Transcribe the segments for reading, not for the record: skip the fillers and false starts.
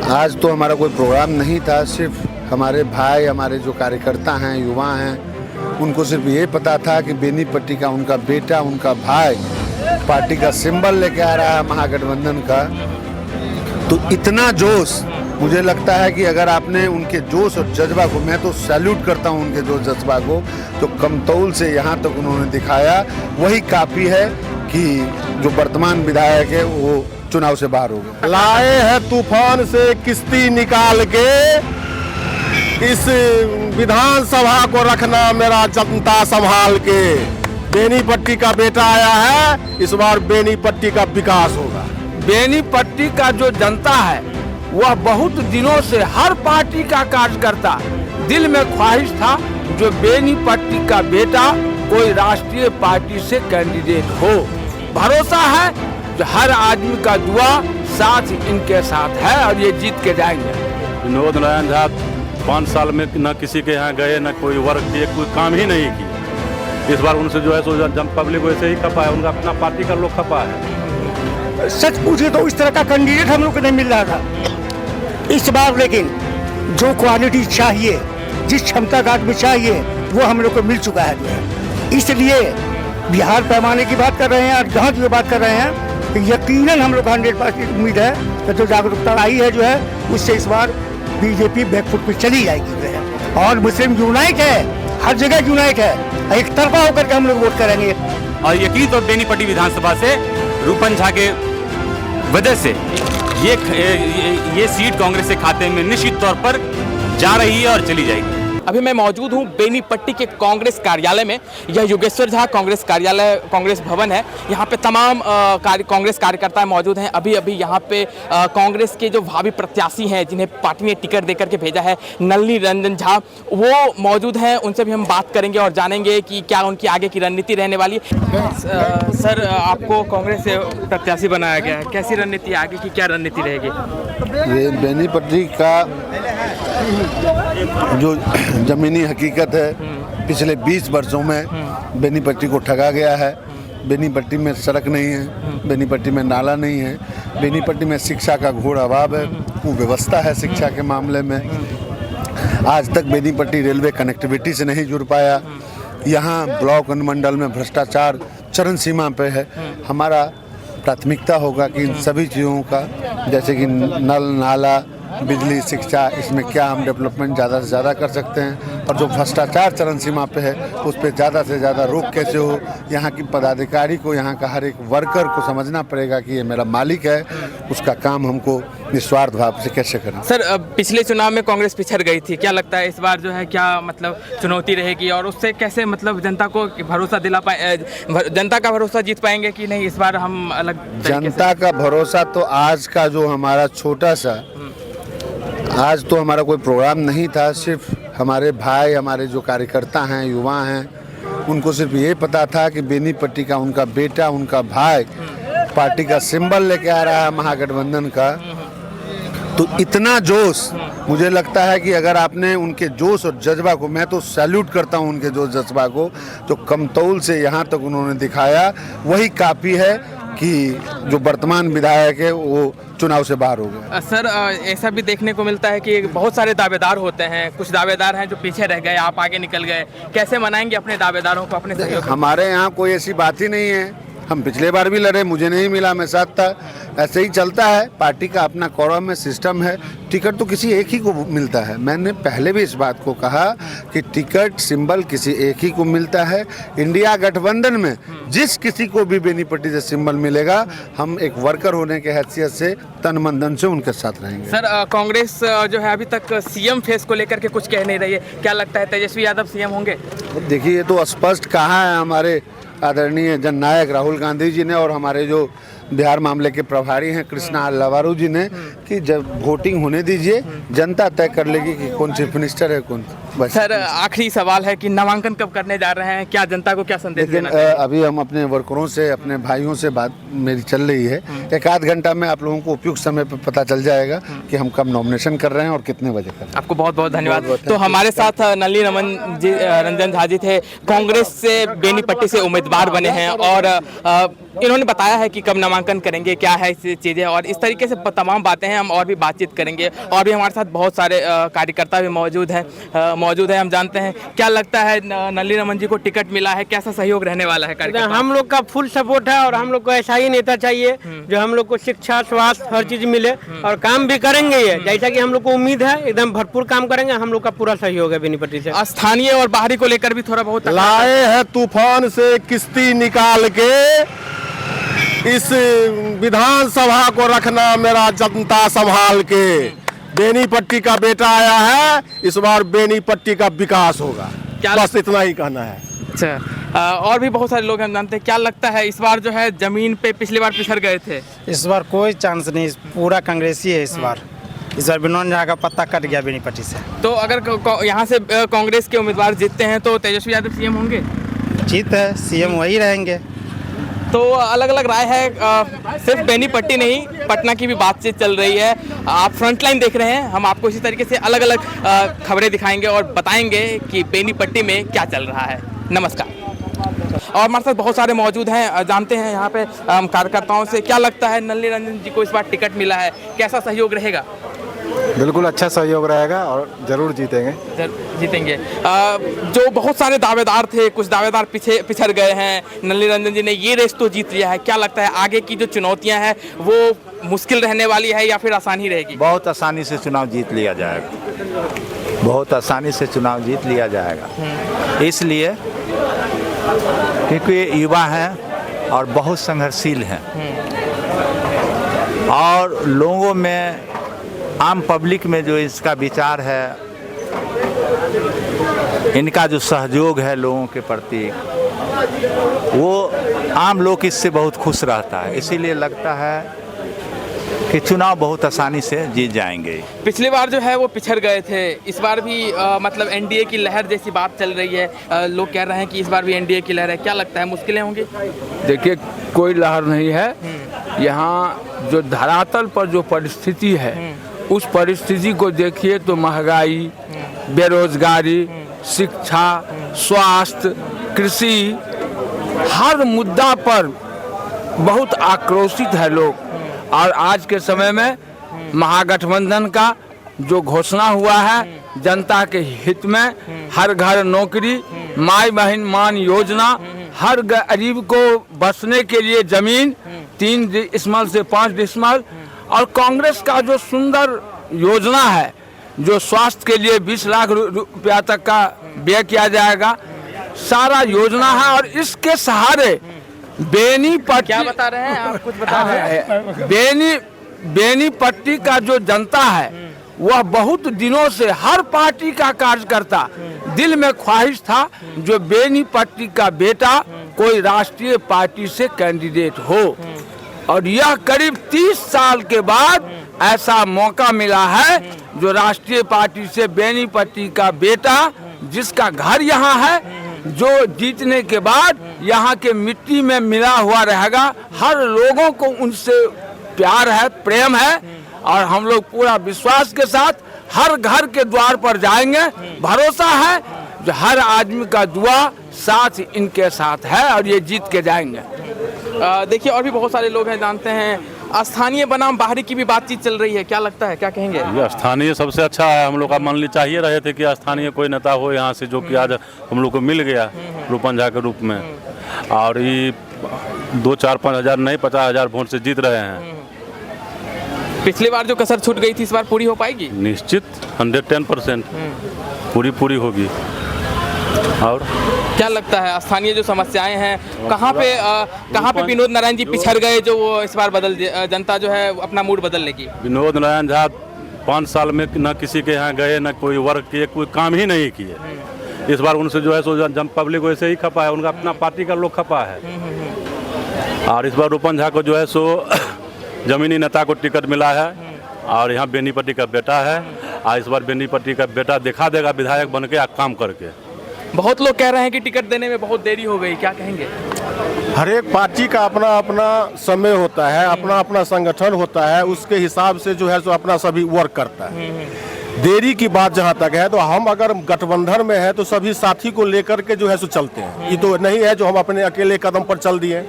आज तो हमारा कोई प्रोग्राम नहीं था। सिर्फ हमारे भाई, हमारे जो कार्यकर्ता हैं, युवा हैं, उनको सिर्फ ये पता था कि बेनीपट्टी का उनका बेटा, उनका भाई पार्टी का सिंबल लेके आ रहा है महागठबंधन का। तो इतना जोश, मुझे लगता है कि अगर आपने उनके जोश और जज्बा को, मैं तो सैल्यूट करता हूं उनके जोश जज्बा को, तो कमतौल से यहाँ तक उन्होंने दिखाया, वही काफ़ी है कि जो वर्तमान विधायक है वो चुनाव से बाहर हो गए। लाए हैं तूफान से किश्ती निकाल के, इस विधानसभा को रखना मेरा जनता संभाल के। बेनीपट्टी का बेटा आया है, इस बार बेनीपट्टी का विकास होगा। बेनीपट्टी का जो जनता है वह बहुत दिनों से हर पार्टी का कार्यकर्ता, दिल में ख्वाहिश था जो बेनीपट्टी का बेटा कोई राष्ट्रीय पार्टी से कैंडिडेट हो। भरोसा है जो हर आदमी का दुआ साथ इनके साथ है और ये जीत के जाएंगे। विनोद नारायण झा 5 साल में न किसी के यहाँ गए, न कोई वर्क किए, कोई काम ही नहीं किया। इस बार उनसे जो है सो जन पब्लिक वैसे ही खपा है, उनका अपना पार्टी का लोग खपा है। सच पूछे तो इस तरह का कैंडिडेट हम लोग को नहीं मिल रहा था इस बार, लेकिन जो क्वालिटी चाहिए, जिस क्षमता का आदमी चाहिए, वो हम लोग को मिल चुका है। इसलिए बिहार पैमाने की बात कर रहे हैं और जहाँ की बात कर रहे हैं, तो यकीनन हम लोग 100% उम्मीद है कि जो जागरूकता आई है जो है, उससे इस बार बीजेपी बैकफुट पे चली जाएगी जो है। और मुस्लिम यूनाइट है, हर जगह यूनाइट है, एक तरफा होकर के हम लोग वोट करेंगे। और यकीन तो बेनीपट्टी विधानसभा से रूपन झा के वजह से ये सीट कांग्रेस के खाते में निश्चित तौर पर जा रही है और चली जाएगी। अभी मैं मौजूद हूँ बेनीपट्टी के कांग्रेस कार्यालय में। यह योगेश्वर झा कांग्रेस कार्यालय, कांग्रेस भवन है। यहाँ पे तमाम कांग्रेस कार्यकर्ता मौजूद हैं। अभी अभी यहाँ पे कांग्रेस के जो भावी प्रत्याशी हैं, जिन्हें पार्टी ने टिकट देकर के भेजा है, नलिनी रंजन झा, वो मौजूद हैं। उनसे भी हम बात करेंगे और जानेंगे कि क्या उनकी आगे की रणनीति रहने वाली है। सर, आपको कांग्रेस से प्रत्याशी बनाया गया है, कैसी रणनीति आगे की, क्या रणनीति रहेगी? बेनीपट्टी का जो जमीनी हकीकत है, पिछले 20 वर्षों में बेनीपट्टी को ठगा गया है। बेनीपट्टी में सड़क नहीं है, बेनीपट्टी में नाला नहीं है, बेनीपट्टी में शिक्षा का घोर अभाव है, कुव्यवस्था है शिक्षा के मामले में। आज तक बेनीपट्टी रेलवे कनेक्टिविटी से नहीं जुड़ पाया। यहाँ ब्लॉक अनुमंडल में भ्रष्टाचार चरम सीमा पे है। हमारा प्राथमिकता होगा कि इन सभी चीज़ों का, जैसे कि नल, नाला, बिजली, शिक्षा, इसमें क्या हम डेवलपमेंट ज़्यादा से ज़्यादा कर सकते हैं, और जो भ्रष्टाचार चरम सीमा पे है उस पर ज़्यादा से ज़्यादा रोक कैसे हो। यहाँ की पदाधिकारी को, यहाँ का हर एक वर्कर को समझना पड़ेगा कि ये मेरा मालिक है, उसका काम हमको निस्वार्थ भाव से कैसे करना। सर, पिछले चुनाव में कांग्रेस पिछड़ गई थी, क्या लगता है इस बार जो है क्या मतलब चुनौती रहेगी और उससे कैसे मतलब जनता को भरोसा दिला पाए, जनता का भरोसा जीत पाएंगे कि नहीं इस बार हम अलग? जनता का भरोसा तो आज का जो हमारा छोटा सा, आज तो हमारा कोई प्रोग्राम नहीं था। सिर्फ हमारे भाई, हमारे जो कार्यकर्ता हैं, युवा हैं, उनको सिर्फ ये पता था कि बेनीपट्टी का उनका बेटा, उनका भाई पार्टी का सिंबल लेके आ रहा है महागठबंधन का। तो इतना जोश, मुझे लगता है कि अगर आपने उनके जोश और जज्बा को, मैं तो सैल्यूट करता हूं उनके जोश जज्बा को, तो कमतौल से यहाँ तक उन्होंने दिखाया, वही काफ़ी है कि जो वर्तमान विधायक है वो चुनाव से बाहर हो गए। सर, ऐसा भी देखने को मिलता है कि बहुत सारे दावेदार होते हैं, कुछ दावेदार हैं जो पीछे रह गए, आप आगे निकल गए, कैसे मनाएंगे अपने दावेदारों को, अपने सहयोग? हमारे यहाँ कोई ऐसी बात ही नहीं है। हम पिछले बार भी लड़े, मुझे नहीं मिला, मैं साथ था। ऐसे ही चलता है, पार्टी का अपना कोरम में सिस्टम है। टिकट तो किसी एक ही को मिलता है। मैंने पहले भी इस बात को कहा कि टिकट सिंबल किसी एक ही को मिलता है। इंडिया गठबंधन में जिस किसी को भी बेनीपट्टी से सिंबल मिलेगा, हम एक वर्कर होने के हैसियत से तन मन धन से उनके साथ रहेंगे। सर, कांग्रेस जो है अभी तक सीएम फेस को लेकर के कुछ कह नहीं रही है, क्या लगता है तेजस्वी यादव सीएम होंगे? देखिए, ये तो स्पष्ट कहा है हमारे आदरणीय जननायक राहुल गांधी जी ने और हमारे जो बिहार मामले के प्रभारी हैं कृष्णा लवारू जी ने, कि जब वोटिंग होने दीजिए, जनता तय कर लेगी कि कौन चीफ मिनिस्टर है, कौन। सर, आखिरी सवाल है कि नामांकन कब करने जा रहे हैं, क्या जनता को क्या संदेश देना चाहिए? अभी हम अपने वर्करों से, अपने भाइयों से बात मेरी चल रही है। 1 आध घंटा में आप लोगों को उपयुक्त समय पर पता चल जाएगा कि हम कब नॉमिनेशन कर रहे हैं और कितने बजे कर रहे हैं। आपको बहुत बहुत धन्यवाद। तो हमारे साथ नलिनी रंजन झा जी थे, कांग्रेस से बेनीपट्टी से उम्मीदवार बने हैं और इन्होंने बताया है कि कब नामांकन करेंगे, क्या है इस चीज़ें, और इस तरीके से तमाम बातें हैं। हम और भी बातचीत करेंगे, और भी हमारे साथ बहुत सारे कार्यकर्ता भी मौजूद हैं। हम जानते हैं क्या लगता है, नल्ली रमन जी को टिकट मिला है, कैसा सहयोग रहने वाला है कार्यकर्ता? हम लोग का फुल सपोर्ट है, और हम लोग को ऐसा ही नेता चाहिए जो हम लोग को शिक्षा, स्वास्थ्य, हर चीज मिले, और काम भी करेंगे ये, जैसा कि हम लोग को उम्मीद है। एकदम भरपूर काम करेंगे, हम लोग का पूरा सहयोग है बेनीपट्टी से। स्थानीय और बाहरी को लेकर भी थोड़ा बहुत लाए हैं तूफान से किश्ती निकाल के, इस विधानसभा को रखना मेरा जनता संभाल के। बेनीपट्टी का बेटा आया है, इस बार बेनीपट्टी का विकास होगा, बस इतना ही कहना है। अच्छा, और भी बहुत सारे लोग हम जानते हैं, क्या लगता है इस बार जो है जमीन पे पिछली बार पिछड़ गए थे? इस बार कोई चांस नहीं, पूरा कांग्रेसी है इस बार। इस बार विनोद झा का पत्ता कट गया बेनीपट्टी से। तो अगर यहाँ से कांग्रेस के उम्मीदवार जीतते हैं तो तेजस्वी यादव सीएम होंगे? जीत है, सीएम वही रहेंगे। तो अलग अलग राय है, सिर्फ बेनीपट्टी नहीं, पटना की भी बातचीत चल रही है। आप फ्रंटलाइन देख रहे हैं, हम आपको इसी तरीके से अलग अलग खबरें दिखाएंगे और बताएंगे कि बेनीपट्टी में क्या चल रहा है। नमस्कार। और हमारे साथ बहुत सारे मौजूद हैं, जानते हैं यहाँ पे कार्यकर्ताओं से क्या लगता है, नल्ली रंजन जी को इस बार टिकट मिला है, कैसा सहयोग रहेगा? बिल्कुल अच्छा सहयोग रहेगा और जरूर जीतेंगे। जो बहुत सारे दावेदार थे, कुछ दावेदार पिछड़ गए हैं, नल्ली रंजन जी ने ये रेस तो जीत लिया है। क्या लगता है आगे की जो चुनौतियां हैं वो मुश्किल रहने वाली है या फिर आसान ही रहेगी? बहुत आसानी से चुनाव जीत लिया जाएगा, बहुत आसानी से चुनाव जीत लिया जाएगा। इसलिए क्योंकि युवा हैं और बहुत संघर्षशील हैं, और लोगों में, आम पब्लिक में जो इसका विचार है, इनका जो सहयोग है लोगों के प्रति, वो आम लोग इससे बहुत खुश रहता है। इसीलिए लगता है कि चुनाव बहुत आसानी से जीत जाएंगे। पिछली बार जो है वो पिछड़ गए थे, इस बार भी मतलब एनडीए की लहर जैसी बात चल रही है। लोग कह रहे हैं कि इस बार भी एनडीए की लहर है। क्या लगता है मुश्किलें होंगी? देखिए, कोई लहर नहीं है। यहाँ जो धरातल पर जो परिस्थिति है, उस परिस्थिति को देखिए तो महंगाई, बेरोजगारी, शिक्षा, स्वास्थ्य, कृषि, हर मुद्दा पर बहुत आक्रोशित है लोग। और आज के समय में महागठबंधन का जो घोषणा हुआ है, जनता के हित में, हर घर नौकरी, माई बहन मान योजना, हर गरीब को बसने के लिए जमीन 3 डिसमल से 5 डिसमल, और कांग्रेस का जो सुंदर योजना है, जो स्वास्थ्य के लिए 20 लाख रुपया तक का व्यय किया जाएगा, सारा योजना है। और इसके सहारे बेनीपट्टी, क्या बता रहे हैं आप, कुछ बता रहे हैं? बेनीपट्टी का जो जनता है, वह बहुत दिनों से, हर पार्टी का कार्यकर्ता, दिल में ख्वाहिश था जो बेनीपट्टी का बेटा कोई राष्ट्रीय पार्टी से कैंडिडेट हो। और यह करीब 30 साल के बाद ऐसा मौका मिला है, जो राष्ट्रीय पार्टी से बेनीपट्टी का बेटा, जिसका घर यहाँ है, जो जीतने के बाद यहाँ के मिट्टी में मिला हुआ रहेगा। हर लोगों को उनसे प्यार है, प्रेम है, और हम लोग पूरा विश्वास के साथ हर घर के द्वार पर जाएंगे। भरोसा है जो हर आदमी का दुआ साथ इनके साथ है, और ये जीत के जाएंगे। देखिए, और भी बहुत सारे लोग हैं, जानते हैं स्थानीय बनाम बाहरी की भी बातचीत चल रही है। क्या लगता है, क्या कहेंगे? ये स्थानीय सबसे अच्छा है। हम लोग का मान ली चाहिए रहे थे कि स्थानीय कोई नेता हो यहाँ से, जो कि आज हम लोग को मिल गया रूपन झा के रूप में, और ये 2, 4, 5 हजार नहीं 50 हजार वोट से जीत रहे हैं। पिछली बार जो कसर छूट गई थी, इस बार पूरी हो पाएगी? निश्चित 110% पूरी होगी। और क्या लगता है स्थानीय जो समस्याएं हैं, कहाँ पे विनोद नारायण जी पिछड़ गए, जो वो इस बार जनता जो है अपना मूड बदल लेगी? विनोद नारायण झा 5 साल में न किसी के यहाँ गए, न कोई वर्क किए, कोई काम ही नहीं किए। इस बार उनसे जो है सो जन पब्लिक वैसे ही खपा है, उनका अपना पार्टी का लोग खपा है। और इस बार रूपन झा को जो है सो जमीनी नेता को टिकट मिला है, और यहाँ बेनीपट्टी का बेटा है, और इस बार बेनीपट्टी का बेटा दिखा देगा विधायक बन के, काम करके। बहुत लोग कह रहे हैं कि टिकट देने में बहुत देरी हो गई, क्या कहेंगे? हर एक पार्टी का अपना अपना समय होता है, अपना अपना संगठन होता है, उसके हिसाब से जो है सो अपना सभी वर्क करता है। देरी की बात जहाँ तक है, तो हम अगर गठबंधन में है तो सभी साथी को लेकर के जो है सो चलते हैं। ये तो नहीं है जो हम अपने अकेले कदम पर चल दिए।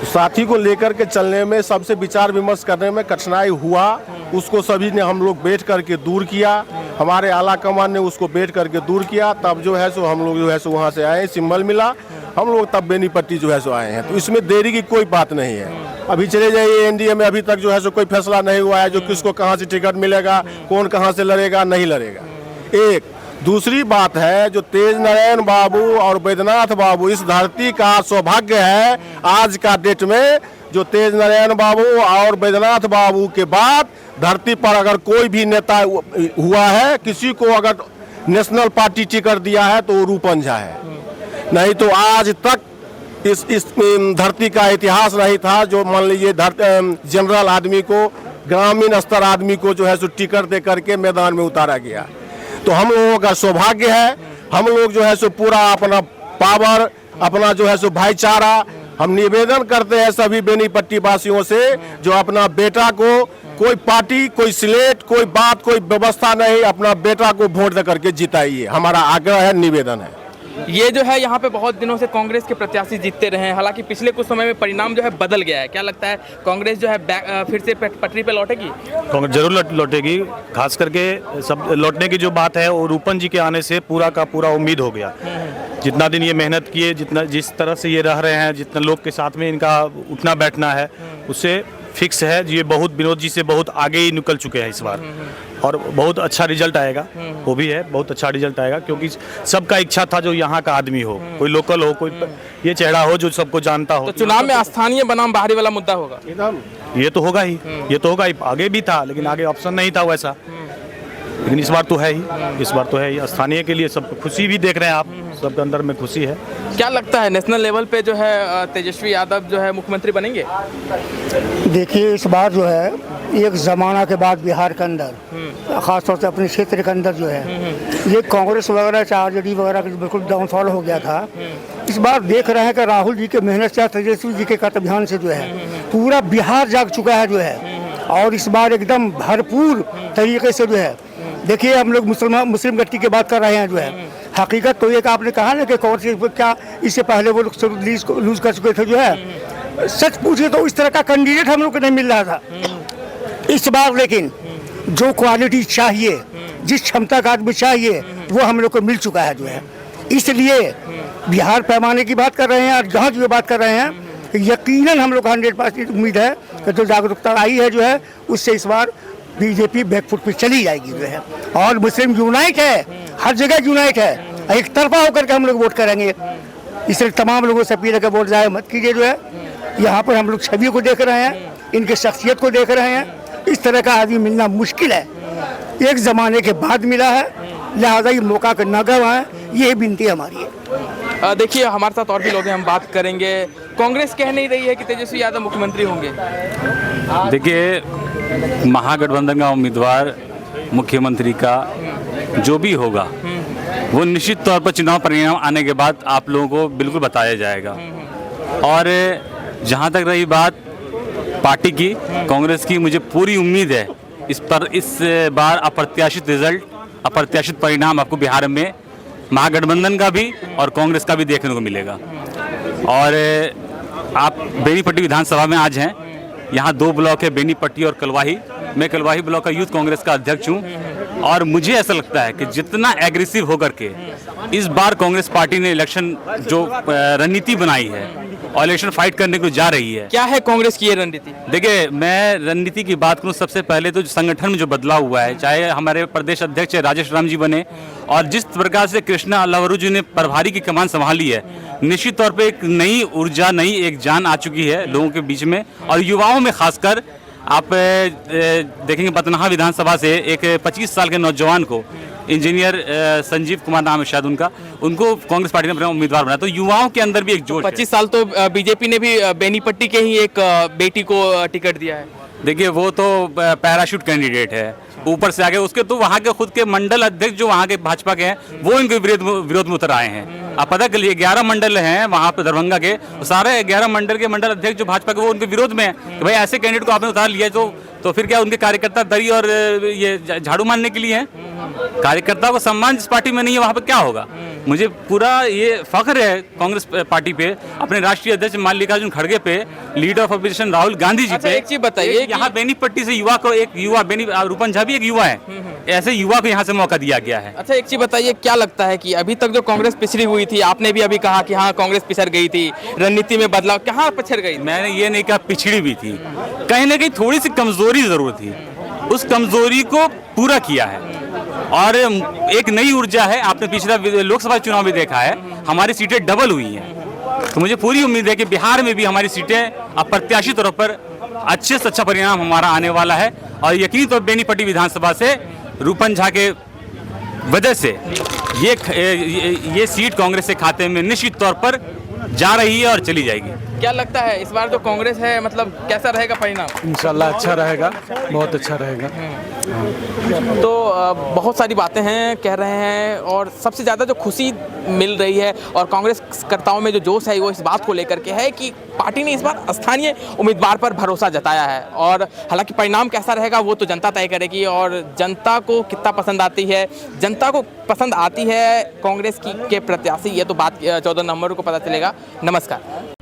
साथी को लेकर के चलने में, सबसे विचार विमर्श करने में कठिनाई हुआ। उसको सभी ने हम लोग बैठ करके दूर किया, हमारे आला कमान ने उसको बैठ करके दूर किया। तब जो है सो हम लोग जो है सो वहाँ से आए, सिंबल मिला, हम लोग तब बेनीपट्टी जो है सो आए हैं। तो इसमें देरी की कोई बात नहीं है। अभी चले जाइए एनडीए में, अभी तक जो है सो कोई फैसला नहीं हुआ है जो किसको कहाँ से टिकट मिलेगा, कौन कहाँ से लड़ेगा, नहीं लड़ेगा। एक दूसरी बात है, जो तेज नारायण बाबू और बैद्यनाथ बाबू, इस धरती का सौभाग्य है आज का डेट में, जो तेज नारायण बाबू और बैद्यनाथ बाबू के बाद धरती पर अगर कोई भी नेता हुआ है, किसी को अगर नेशनल पार्टी टिकट दिया है तो वो रूपन झा है। नहीं तो आज तक इस धरती का इतिहास नहीं था जो मान लीजिए जनरल आदमी को, ग्रामीण स्तर आदमी को जो है सो टिकट दे करके मैदान में उतारा गया। तो हम लोगों का सौभाग्य है, हम लोग जो है सो पूरा अपना पावर, अपना जो है सो भाईचारा, हम निवेदन करते हैं सभी बेनीपट्टी वासियों से, जो अपना बेटा को, कोई पार्टी, कोई स्लेट, कोई बात, कोई व्यवस्था नहीं, अपना बेटा को वोट दे करके जिताइए, हमारा आग्रह है, निवेदन है। ये जो है यहाँ पे बहुत दिनों से कांग्रेस के प्रत्याशी जीतते रहे हैं, हालांकि पिछले कुछ समय में परिणाम जो है बदल गया है। क्या लगता है कांग्रेस जो है फिर से पटरी पे लौटेगी? कांग्रेस जरूर लौटेगी। खास करके सब लौटने की जो बात है वो रूपन जी के आने से पूरा का पूरा उम्मीद हो गया। जितना दिन ये मेहनत किए, जिस तरह से ये रह रहे हैं, जितना लोग के साथ में इनका उठना बैठना है, उससे फिक्स है ये बहुत विनोद जी से बहुत आगे ही निकल चुके हैं इस बार, और बहुत अच्छा रिजल्ट आएगा। वो भी है, बहुत अच्छा रिजल्ट आएगा, क्योंकि सबका इच्छा था जो यहाँ का आदमी हो, कोई लोकल हो, कोई ये चेहरा हो जो सबको जानता हो। तो चुनाव में स्थानीय बनाम बाहरी वाला मुद्दा होगा? ये तो होगा ही, ये तो होगा ही। आगे भी था लेकिन आगे ऑप्शन नहीं था वैसा, लेकिन इस बार तो है ही, इस बार तो है ही। स्थानीय के लिए सब खुशी भी देख रहे हैं आप, सबके अंदर में खुशी है। क्या लगता है नेशनल लेवल पे जो है तेजस्वी यादव जो है मुख्यमंत्री बनेंगे? देखिए, इस बार जो है एक ज़माना के बाद बिहार के अंदर, ख़ासतौर से अपने क्षेत्र के अंदर जो है ये कांग्रेस वगैरह, आरजेडी वगैरह का बिल्कुल डाउनफॉल हो गया था। इस बार देख रहे हैं कि राहुल जी के मेहनत से, तेजस्वी जी के कर्तव्यान से जो है पूरा बिहार जाग चुका है जो है, और इस बार एकदम भरपूर तरीके से जो है, देखिए हम लोग मुस्लिम गट्टी की बात कर रहे हैं जो है, हकीकत तो एक आपने कहा ना कि कांग्रेस क्या इससे पहले वो लोग लूज कर चुके थे जो है, सच पूछे तो इस तरह का कैंडिडेट हम लोग को नहीं मिल रहा था। इस बार लेकिन जो क्वालिटी चाहिए, जिस क्षमता का आदमी चाहिए, वो हम लोग को मिल चुका है जो है। इसलिए बिहार पैमाने की बात कर रहे हैं और जहाँ की बात कर रहे हैं, यकीनन हम लोग को 100% उम्मीद है कि जो जागरूकता आई है जो है, उससे इस बार बीजेपी बैकफुट पे चली जाएगी जो है। और मुस्लिम यूनाइट है, हर जगह यूनाइट है, एक तरफा होकर के हम लोग वोट करेंगे। इसलिए तमाम लोगों से अपील है कि वोट जाए मत कीजिए जो है। यहाँ पर हम लोग छवि को देख रहे हैं, इनके शख्सियत को देख रहे हैं, इस तरह का आदमी मिलना मुश्किल है, एक ज़माने के बाद मिला है, लिहाजा ये मौका का न गवाएं, ये विनती हमारी है। देखिए हमारे साथ और भी लोग हैं, हम बात करेंगे। कांग्रेस कह नहीं रही है कि तेजस्वी यादव मुख्यमंत्री होंगे। देखिए, महागठबंधन का उम्मीदवार मुख्यमंत्री का जो भी होगा वो निश्चित तौर पर चुनाव परिणाम आने के बाद आप लोगों को बिल्कुल बताया जाएगा। और जहां तक रही बात पार्टी की, कांग्रेस की, मुझे पूरी उम्मीद है इस बार अप्रत्याशित रिजल्ट, अप्रत्याशित परिणाम आपको बिहार में महागठबंधन का भी और कांग्रेस का भी देखने को मिलेगा। और आप बेनीपट्टी विधानसभा में आज हैं, यहाँ 2 ब्लॉक है, बेनीपट्टी और कलवाही। मैं कलवाही ब्लॉक का यूथ कांग्रेस का अध्यक्ष हूँ, और मुझे ऐसा लगता है कि जितना एग्रेसिव होकर के इस बार कांग्रेस पार्टी ने इलेक्शन जो रणनीति बनाई है और इलेक्शन फाइट करने को जा रही है। क्या है कांग्रेस की ये रणनीति? देखिए, मैं रणनीति की बात करूं, सबसे पहले तो संगठन में जो बदलाव हुआ है, चाहे हमारे प्रदेश अध्यक्ष राजेश राम जी बने, और जिस प्रकार से कृष्णा अल्लावरू जी ने प्रभारी की कमान संभाली है, निश्चित तौर पे एक नई ऊर्जा, नई एक जान आ चुकी है लोगों के बीच में, और युवाओं में खासकर। आप देखेंगे पटना विधानसभा से एक 25 साल के नौजवान को, इंजीनियर संजीव कुमार नाम है शायद उनका, उनको कांग्रेस पार्टी ने अपना उम्मीदवार बनाया। तो युवाओं के अंदर भी एक जोश। 25 साल तो बीजेपी ने भी बेनीपट्टी के ही एक बेटी को टिकट दिया है। देखिए, वो तो पैराशूट कैंडिडेट है, ऊपर से आगे उसके तो वहाँ के खुद के मंडल अध्यक्ष जो वहाँ के भाजपा के हैं, वो इनके विरोध में उतर आए हैं। आप पता कर लिए 11 मंडल हैं वहाँ पे दरभंगा के, सारे 11 मंडल के मंडल अध्यक्ष जो भाजपा के, वो उनके विरोध में है कि भाई ऐसे कैंडिडेट को आपने उतार लिया तो फिर क्या उनके कार्यकर्ता दरी और ये झाड़ू मारने के लिए हैं? कार्यकर्ताओं का सम्मान जिस पार्टी में नहीं है वहाँ पे क्या होगा। मुझे पूरा ये फख्र है कांग्रेस पार्टी पे, अपने राष्ट्रीय अध्यक्ष मल्लिकार्जुन खड़गे पे, leader of opposition Rahul Gandhi ji अच्छा, पे। एक चीज बताइए, यहाँ बेनीपट्टी से युवा को, एक युवा रूपन झा भी एक युवा है, ऐसे युवा को यहाँ से मौका दिया गया है। अच्छा, एक चीज बताइए, क्या लगता है कि अभी तक जो कांग्रेस पिछड़ी हुई थी, आपने भी अभी कहा कि हाँ कांग्रेस पिछड़ गई थी, रणनीति में बदलाव, कहाँ पिछड़ गई? मैंने ये नहीं कहा पिछड़ी भी थी, कहीं ना कहीं थोड़ी सी कमजोरी जरूर थी, उस कमजोरी को पूरा किया है और एक नई ऊर्जा है। आपने पिछला लोकसभा चुनाव में देखा है, हमारी सीटें डबल हुई हैं, तो मुझे पूरी उम्मीद है कि बिहार में भी हमारी सीटें अप्रत्याशित तौर पर अच्छे से अच्छा परिणाम हमारा आने वाला है। और यकीन तो बेनीपट्टी विधानसभा से रूपन झा के वजह से ये सीट कांग्रेस के खाते में निश्चित तौर पर जा रही है और चली जाएगी। क्या लगता है इस बार जो कांग्रेस है, मतलब कैसा रहेगा परिणाम? इंशाल्लाह अच्छा रहेगा, बहुत अच्छा रहेगा। तो बहुत सारी बातें हैं, कह रहे हैं, और सबसे ज़्यादा जो खुशी मिल रही है और कांग्रेस कर्ताओं में जो जोश है वो इस बात को लेकर के है कि पार्टी ने इस बार स्थानीय उम्मीदवार पर भरोसा जताया है। और हालांकि परिणाम कैसा रहेगा वो तो जनता तय करेगी, और जनता को कितना पसंद आती है, जनता को पसंद आती है कांग्रेस के प्रत्याशी, ये तो बात 14 नवंबर को पता चलेगा। नमस्कार।